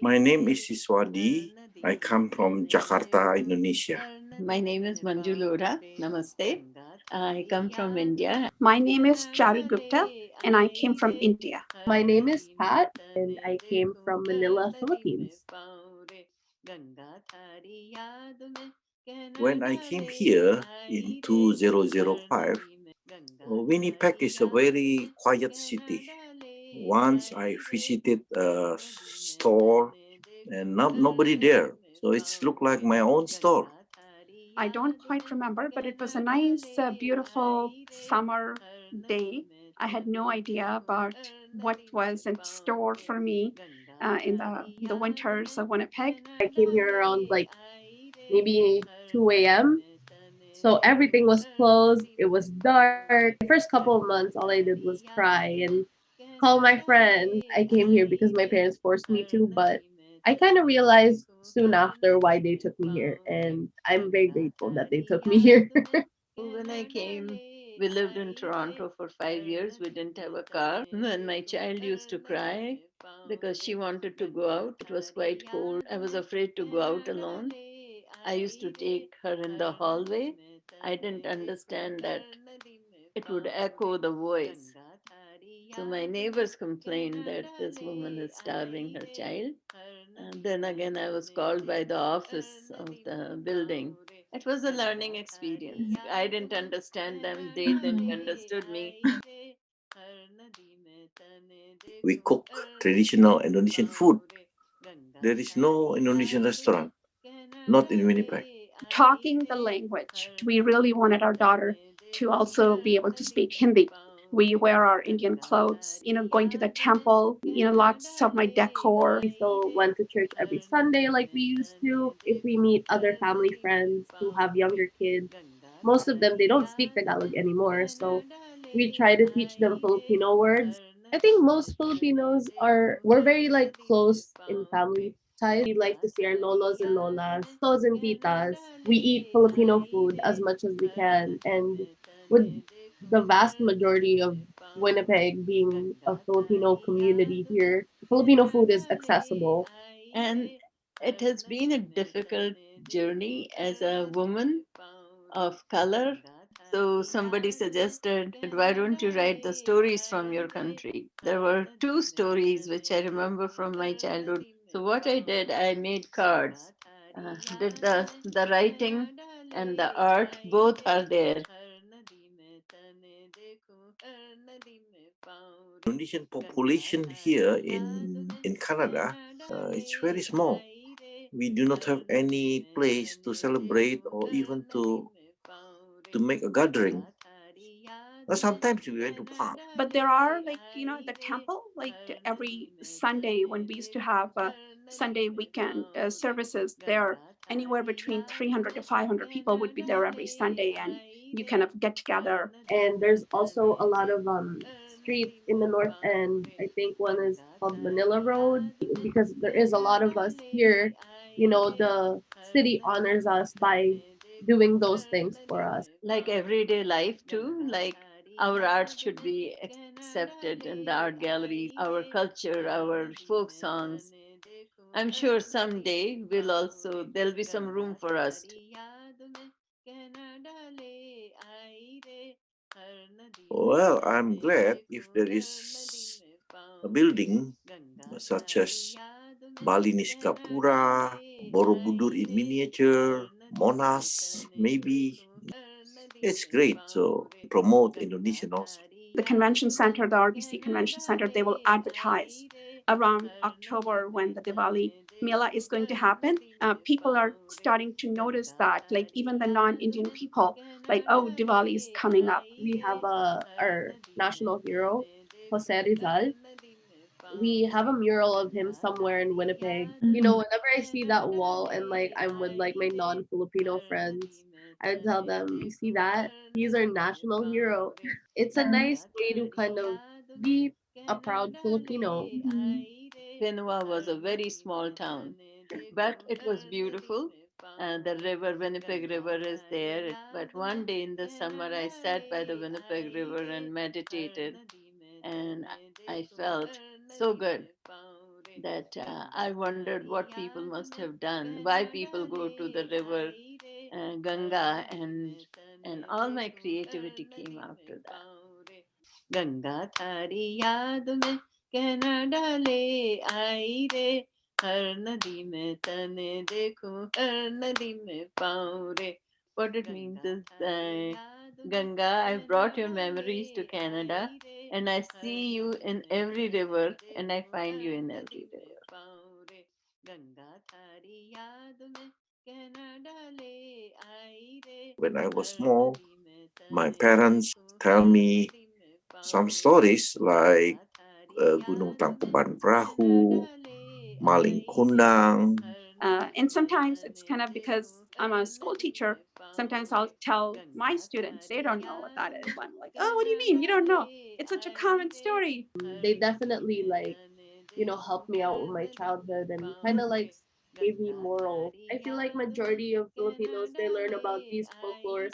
My name is Siswadi. I come from Jakarta, Indonesia. My name is Manju Lora. Namaste. I come from India. My name is Charu Gupta and I came from India. My name is Pat and I came from Manila, Philippines. When I came here in 2005, Winnipeg is a very quiet city. Once I visited a store and nobody there. So it's looked like my own store. I don't quite remember, but it was a nice, beautiful summer day. I had no idea about what was in store for me in the winters of Winnipeg. I came here around like maybe 2 a.m. So everything was closed. It was dark. The first couple of months, all I did was cry and call my friends. I came here because my parents forced me to, but I kind of realized soon after why they took me here. And I'm very grateful that they took me here. When I came, we lived in Toronto for 5 years. We didn't have a car. When my child used to cry because she wanted to go out, it was quite cold. I was afraid to go out alone. I used to take her in the hallway. I didn't understand that it would echo the voice. So my neighbors complained that this woman is starving her child. And then again, I was called by the office of the building. It was a learning experience. I didn't understand them, they didn't understood me. We cook traditional Indonesian food. There is no Indonesian restaurant, not in Winnipeg. Talking the language, we really wanted our daughter to also be able to speak Hindi. We wear our Indian clothes, going to the temple, lots of my decor. We still went to church every Sunday like we used to. If we meet other family friends who have younger kids, most of them they don't speak Tagalog anymore. So we try to teach them Filipino words. I think most Filipinos are we're very like close in family ties. We like to see our lolos and lolas, tos and titas. We eat Filipino food as much as we can, and with the vast majority of Winnipeg being a Filipino community here, Filipino food is accessible. And it has been a difficult journey as a woman of color. So somebody suggested, why don't you write the stories from your country? There were two stories which I remember from my childhood. So what I did, I made cards, did the writing and the art, both are there. Indonesian population here in Canada, it's very small. We do not have any place to celebrate or even to make a gathering. Sometimes we went to park. But there are, like, the temple, like every Sunday when we used to have Sunday weekend services there, anywhere between 300 to 500 people would be there every Sunday, and you kind of get together. And there's also a lot of streets in the north end. I think one is called Manila Road because there is a lot of us here. The city honors us by doing those things for us. Like everyday life too, like our art should be accepted in the art galleries, our culture, our folk songs. I'm sure someday there'll be some room for us. Well, I'm glad if there is a building such as Bali Niskapura, Borobudur in miniature, Monas, maybe. It's great. So promote Indonesian also. The convention center, the RBC Convention Center, they will advertise around October when the Diwali Mela is going to happen. People are starting to notice that, like even the non-Indian people, like, oh, Diwali is coming up. We have our national hero, Jose Rizal. We have a mural of him somewhere in Winnipeg. Whenever I see that wall and like I'm with like my non-Filipino friends, I would tell them, "You see that? He's our national hero." It's a nice way to kind of be a proud Filipino. Penua was a very small town, but it was beautiful. The river, Winnipeg River, is there. But one day in the summer, I sat by the Winnipeg River and meditated, and I felt so good that I wondered what people must have done, why people go to the river Ganga, and all my creativity came after that. Ganga थारी याद में कहना डाले आई रे हर नदी में तने देखूं हर नदी में पाऊं रे. What it means is Ganga, I've brought your memories to Canada, and I see you in every river, and I find you in every river. When I was small, my parents tell me some stories like Gunung Tangkuban Perahu, Maling Kundang. And sometimes it's kind of because I'm a school teacher. Sometimes I'll tell my students, they don't know what that is. I'm like, oh, what do you mean? You don't know? It's such a common story. They definitely like, helped me out with my childhood and kind of like gave me morals. I feel like majority of Filipinos, they learn about these folklores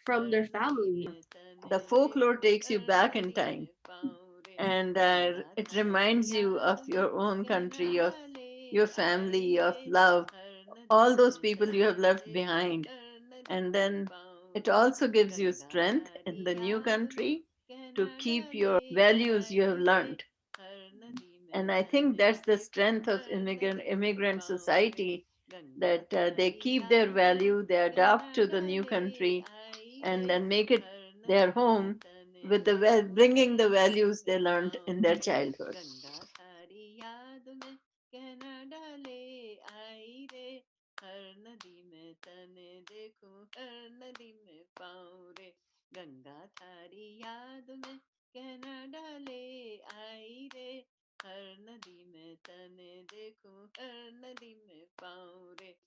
from their family. The folklore takes you back in time, and it reminds you of your own country, of your family, of love, all those people you have left behind. And then it also gives you strength in the new country to keep your values you have learned. And I think that's the strength of immigrant society, that they keep their value, they adapt to the new country, and then make it their home with bringing the values they learned in their childhood. Ganga थारी याद में कहना डाले आई रे हर नदी में तने देखूं हर नदी में पाऊं रे.